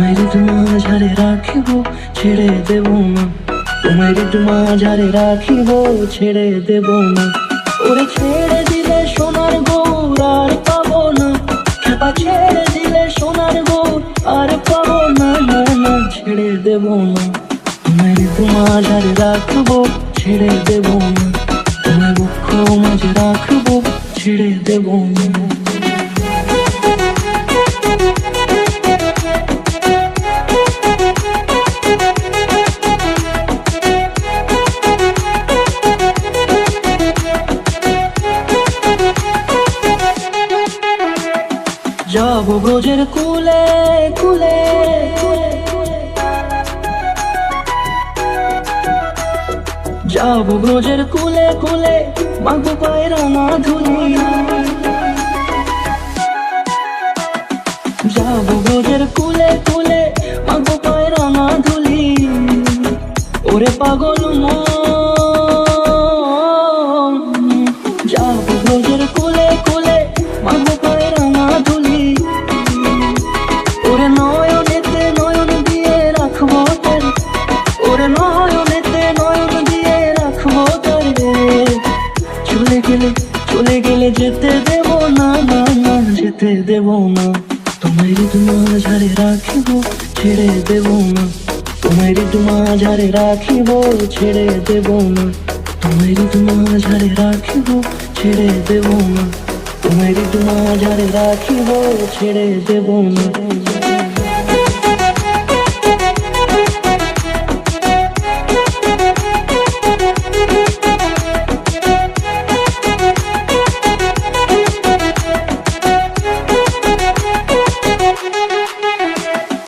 তোমায় মাঝারে রাখিব, ছেড়ে দেব না। তোমায় মাঝারে রাখিব, ছেড়ে দেব না। ওরে ছেড়ে দিলে সোনার গৌর আর পাবো না, খেপা ছেড়ে দিলে সোনার গৌর আর পাবো না। না না, ছেড়ে দেব না। তোমায় মাঝারে রাখবো, ছেড়ে দেব না। তোমায় বক্ষ মাঝে রাখবো, ছেড়ে দেব না। যাব ব্রজের কুলে কুলে, যাব ব্রজের কুলে কুলে, মাগো পায়ে রাঙা ধুলি। যাব ব্রজের কুলে কুলে, মাগো পায়ে রাঙা ধুলি। ওরে পাগল মন, যাব ব্রজের কুলে কুলে, মাগো পায়ে রাঙা ধুলি। ওরে নয়নেতে নয়ন দিয়ে রাখবো তোর, ওরে নয়নেতে নয়ন দিয়ে রাখবো তোর। চলে গেলে চলে গেলে যেতে দেব না, না না, যেতে দেব না। তোমায় মাঝারে রাখিব, ছেড়ে দেব না। তোমায় মাঝারে রাখিব, ছেড়ে দেব না। তোমায় মাঝারে রাখিব, ছেড়ে দেব না। তোমায় মাঝারে রাখিব, ছেড়ে দেব না।